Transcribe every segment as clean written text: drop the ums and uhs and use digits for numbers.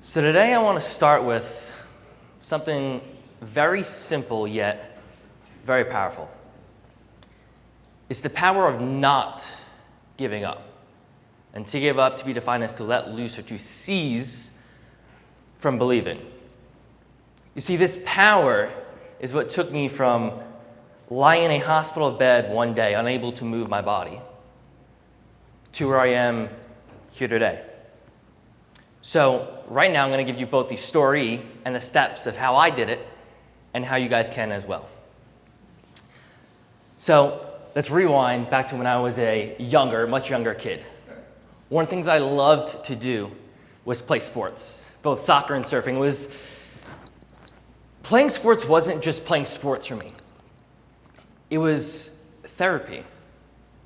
So today I want to start with something very simple yet very powerful. It's the power of not giving up. And to give up, to be defined as to let loose or to cease from believing. You see, this power is what took me from lying in a hospital bed one day, unable to move my body, to where I am here today. So right now I'm going to give you both the story and the steps of how I did it and how you guys can as well. So let's rewind back to when I was a much younger kid. One of the things I loved to do was play sports, both soccer and surfing. Playing sports wasn't just playing sports for me. It was therapy.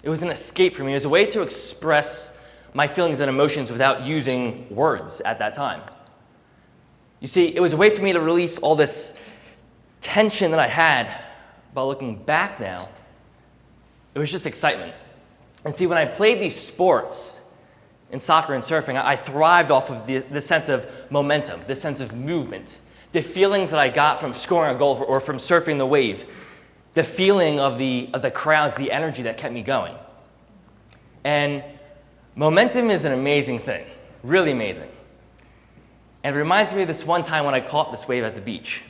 It was an escape for me. It was a way to express my feelings and emotions without using words at that time. You see, it was a way for me to release all this tension that I had. But looking back now, it was just excitement. And see, when I played these sports in soccer and surfing, I thrived off of the sense of momentum, the sense of movement, the feelings that I got from scoring a goal or from surfing the wave, the feeling of the crowds, the energy that kept me going. And momentum is an amazing thing, really amazing. And it reminds me of this one time when I caught this wave at the beach.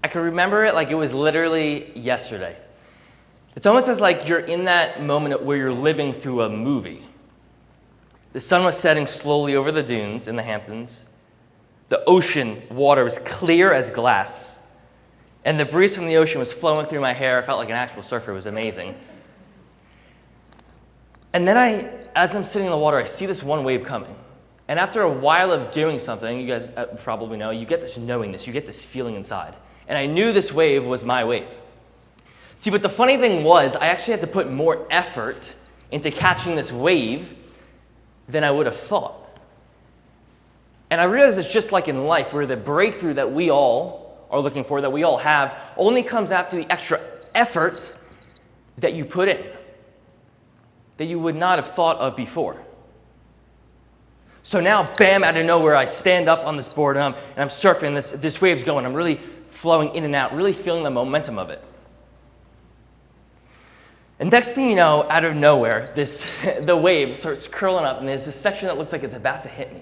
I can remember it like it was literally yesterday. It's almost as like you're in that moment where you're living through a movie. The sun was setting slowly over the dunes in the Hamptons. The ocean water was clear as glass. And the breeze from the ocean was flowing through my hair. I felt like an actual surfer. It was amazing. And then as I'm sitting in the water, I see this one wave coming. And after a while of doing something, you guys probably know, you get this knowingness, you get this feeling inside. And I knew this wave was my wave. See, but the funny thing was, I actually had to put more effort into catching this wave than I would have thought. And I realized it's just like in life, where the breakthrough that we all are looking for, that we all have, only comes after the extra effort that you put in, that you would not have thought of before. So now, bam, out of nowhere, I stand up on this board and I'm surfing, this wave's going. I'm really flowing in and out, really feeling the momentum of it. And next thing you know, out of nowhere, the wave starts curling up and there's this section that looks like it's about to hit me.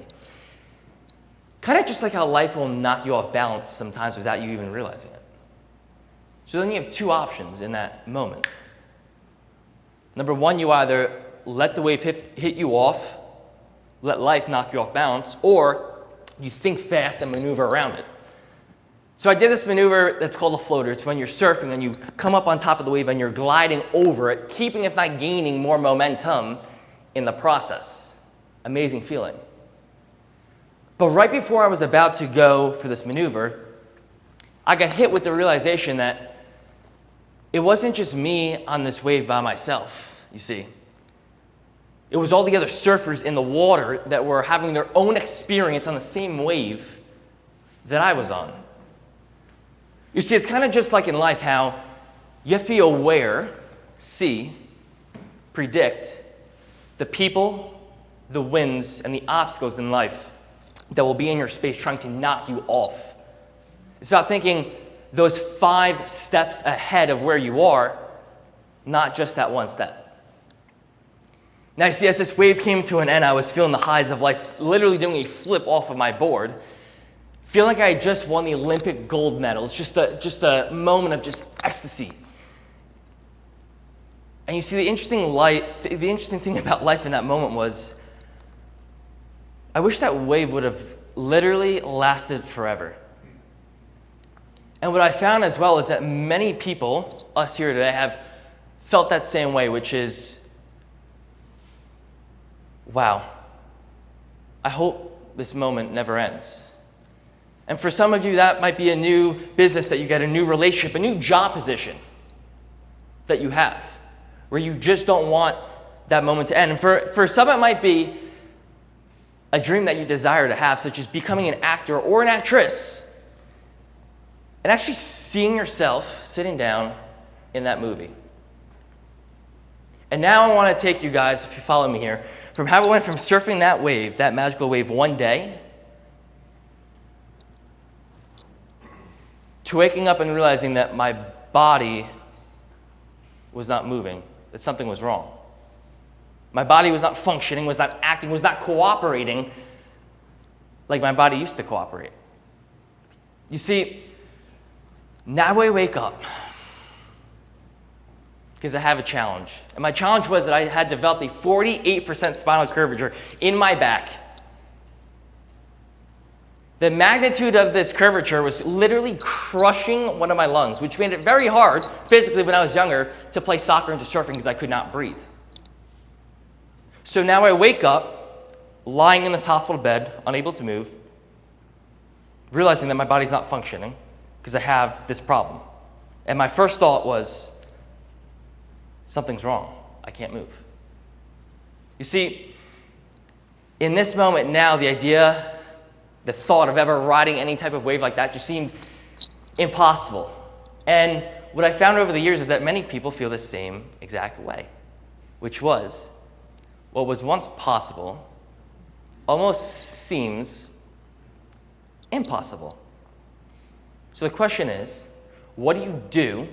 Kind of just like how life will knock you off balance sometimes without you even realizing it. So then you have two options in that moment. Number one, you either let the wave hit you off, let life knock you off balance, or you think fast and maneuver around it. So I did this maneuver that's called a floater. It's when you're surfing and you come up on top of the wave and you're gliding over it, keeping, if not gaining, more momentum in the process. Amazing feeling. But right before I was about to go for this maneuver, I got hit with the realization that it wasn't just me on this wave by myself, you see. It was all the other surfers in the water that were having their own experience on the same wave that I was on. You see, it's kind of just like in life how you have to be aware, see, predict the people, the winds, and the obstacles in life that will be in your space trying to knock you off. It's about thinking those 5 steps ahead of where you are, not just that one step. Now you see, as this wave came to an end, I was feeling the highs of life, literally doing a flip off of my board, feeling like I had just won the Olympic gold medal. It's just a moment of just ecstasy. And you see, the interesting thing about life in that moment was, I wish that wave would have literally lasted forever. And what I found as well is that many people, us here today, have felt that same way, which is, wow, I hope this moment never ends. And for some of you, that might be a new business that you get, a new relationship, a new job position that you have, where you just don't want that moment to end. And for some, it might be a dream that you desire to have, such as becoming an actor or an actress, and actually seeing yourself sitting down in that movie. And now I want to take you guys, if you follow me here, from how it went from surfing that wave, that magical wave one day, to waking up and realizing that my body was not moving, that something was wrong. My body was not functioning, was not acting, was not cooperating like my body used to cooperate. You see, now I wake up because I have a challenge. And my challenge was that I had developed a 48% spinal curvature in my back. The magnitude of this curvature was literally crushing one of my lungs, which made it very hard physically when I was younger to play soccer and to surfing because I could not breathe. So now I wake up, lying in this hospital bed, unable to move, realizing that my body's not functioning because I have this problem. And my first thought was, something's wrong. I can't move. You see, in this moment now, the thought of ever riding any type of wave like that just seemed impossible. And what I found over the years is that many people feel the same exact way, which was what was once possible almost seems impossible. So the question is, what do you do?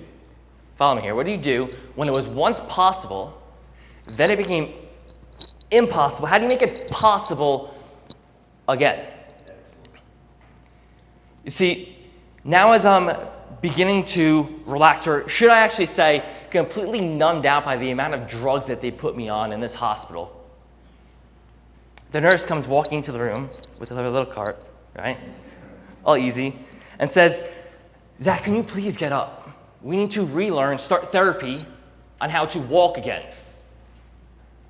Follow me here. What do you do when it was once possible, then it became impossible? How do you make it possible again? You see, now as I'm beginning to relax, or should I actually say completely numbed out by the amount of drugs that they put me on in this hospital, the nurse comes walking into the room with her little cart, right? All easy, and says, Zach, can you please get up? We need to relearn, start therapy on how to walk again.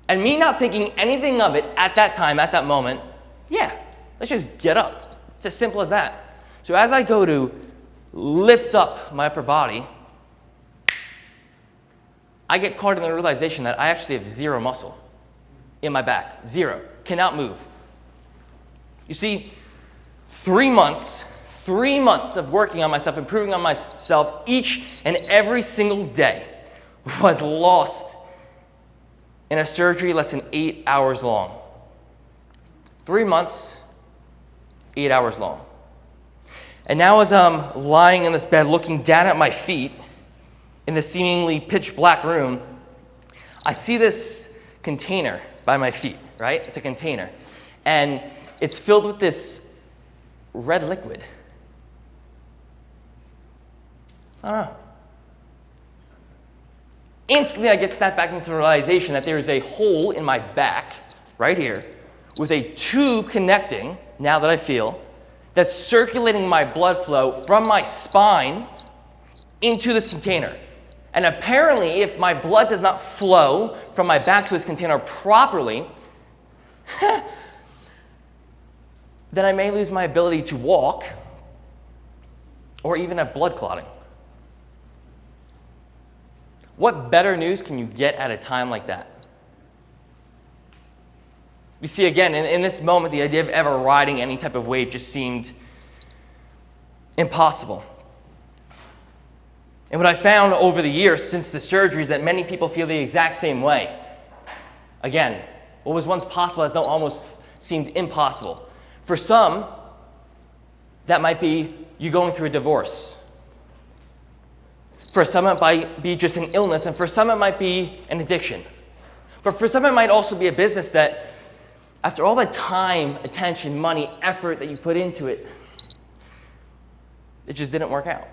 And me not thinking anything of it at that time, at that moment, yeah, let's just get up. It's as simple as that. So as I go to lift up my upper body, I get caught in the realization that I actually have zero muscle in my back. Zero. Cannot move. You see, 3 months of working on myself, improving on myself each and every single day was lost in a surgery less than 8 hours long. 3 months, 8 hours long. And now as I'm lying in this bed looking down at my feet in the seemingly pitch black room, I see this container by my feet, right? It's a container. And it's filled with this red liquid. I don't know. Instantly, I get snapped back into the realization that there is a hole in my back, right here, with a tube connecting, now that I feel, that's circulating my blood flow from my spine into this container. And apparently, if my blood does not flow from my back to this container properly, then I may lose my ability to walk or even have blood clotting. What better news can you get at a time like that? You see, again, in this moment, the idea of ever riding any type of wave just seemed impossible. And what I found over the years since the surgery is that many people feel the exact same way. Again, what was once possible has now almost seemed impossible. For some, that might be you going through a divorce. For some, it might be just an illness, and for some, it might be an addiction. But for some, it might also be a business that, after all the time, attention, money, effort that you put into it, it just didn't work out.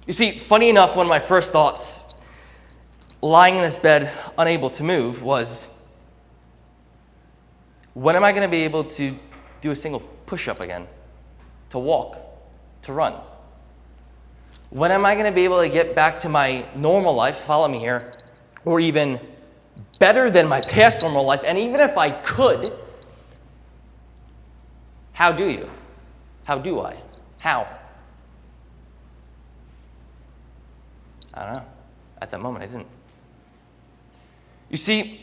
You see, funny enough, one of my first thoughts, lying in this bed, unable to move, was, when am I going to be able to do a single push-up again? To walk? To run? When am I going to be able to get back to my normal life, follow me here, or even better than my past normal life? And even if I could, how do you? How do I? How? I don't know. At that moment, I didn't. You see,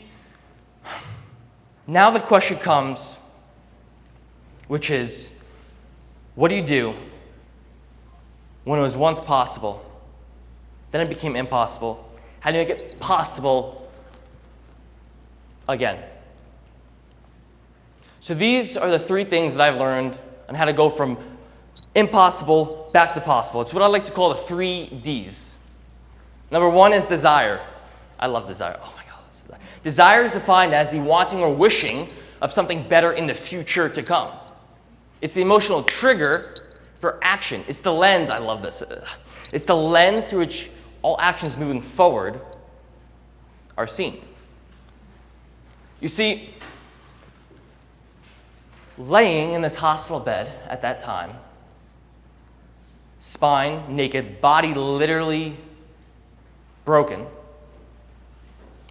now the question comes, which is, what do you do when it was once possible, then it became impossible? How do you make it possible again. So these are the three things that I've learned on how to go from impossible back to possible. It's what I like to call the 3 Ds. Number 1 is desire. I love desire. Oh my God. Desire is defined as the wanting or wishing of something better in the future to come. It's the emotional trigger for action. It's the lens, I love this. It's the lens through which all actions moving forward are seen. You see, laying in this hospital bed at that time, spine naked, body literally broken,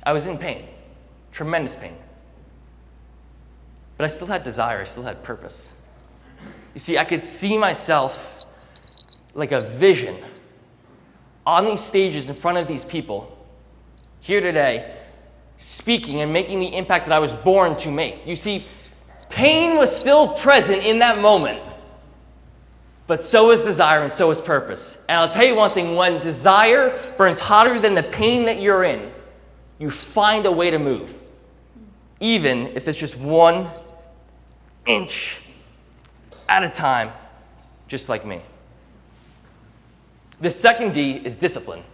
I was in pain, tremendous pain. But I still had desire, I still had purpose. You see, I could see myself like a vision on these stages in front of these people here today, speaking and making the impact that I was born to make. You see, pain was still present in that moment, but so is desire and so is purpose. And I'll tell you one thing, when desire burns hotter than the pain that you're in, you find a way to move, even if it's just 1 inch at a time, just like me. The second D is discipline.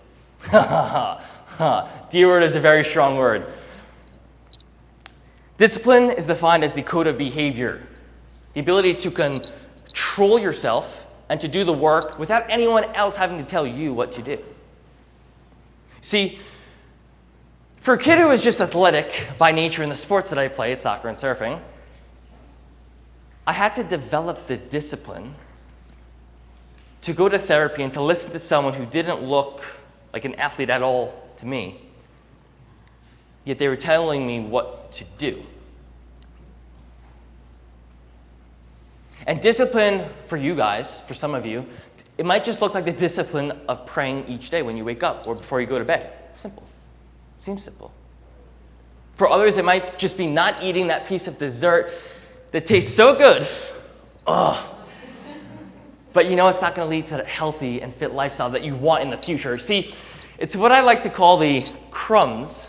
D word is a very strong word. Discipline is defined as the code of behavior, the ability to control yourself and to do the work without anyone else having to tell you what to do. See, for a kid who is just athletic by nature in the sports that I played, soccer and surfing, I had to develop the discipline to go to therapy and to listen to someone who didn't look like an athlete at all to me, yet they were telling me what to do. And discipline for you guys, for some of you, it might just look like the discipline of praying each day when you wake up or before you go to bed. Simple. Seems simple. For others, it might just be not eating that piece of dessert that tastes so good. Ugh. But you know it's not going to lead to the healthy and fit lifestyle that you want in the future. See, it's what I like to call the crumbs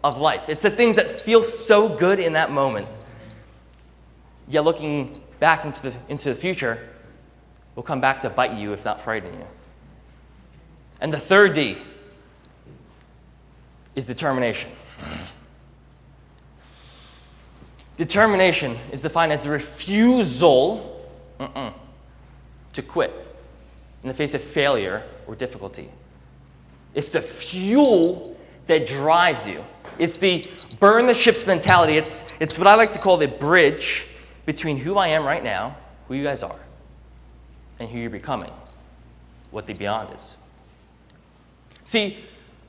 of life. It's the things that feel so good in that moment, yet looking back into the future will come back to bite you if not frighten you. And the third D is determination. Determination is defined as the refusal to quit in the face of failure or difficulty. It's the fuel that drives you. It's the burn the ships mentality. It's what I like to call the bridge between who I am right now, who you guys are, and who you're becoming, what the beyond is. See,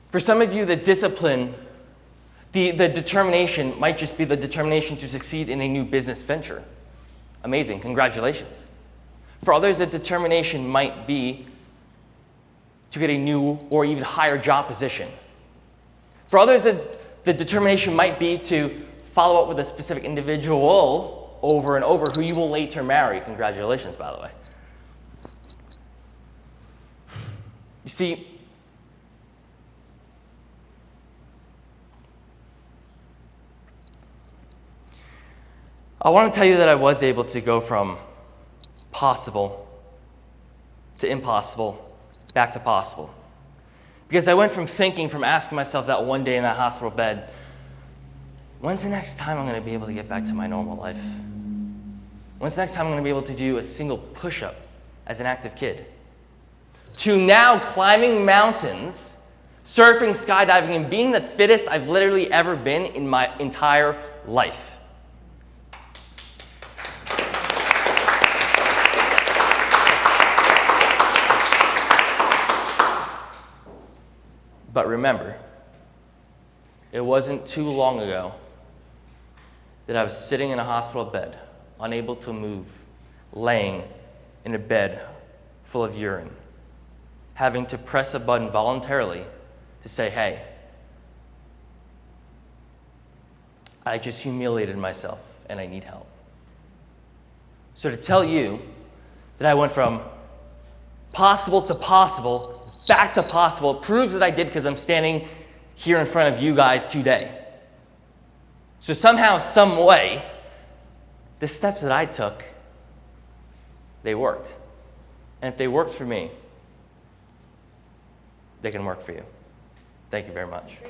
for some of you, the discipline, the determination might just be the determination to succeed in a new business venture. Amazing, congratulations. For others, the determination might be to get a new or even higher job position. For others, the determination might be to follow up with a specific individual over and over who you will later marry. Congratulations, by the way. You see, I want to tell you that I was able to go from possible to impossible back to possible. Because I went from asking myself that one day in that hospital bed, when's the next time I'm going to be able to get back to my normal life? When's the next time I'm going to be able to do a single push-up as an active kid? To now climbing mountains, surfing, skydiving, and being the fittest I've literally ever been in my entire life. But remember, it wasn't too long ago that I was sitting in a hospital bed, unable to move, laying in a bed full of urine, having to press a button voluntarily to say, hey, I just humiliated myself and I need help. So to tell you that I went from possible to possible, back to possible, proves that I did because I'm standing here in front of you guys today. So somehow, some way, the steps that I took, they worked. And if they worked for me, they can work for you. Thank you very much.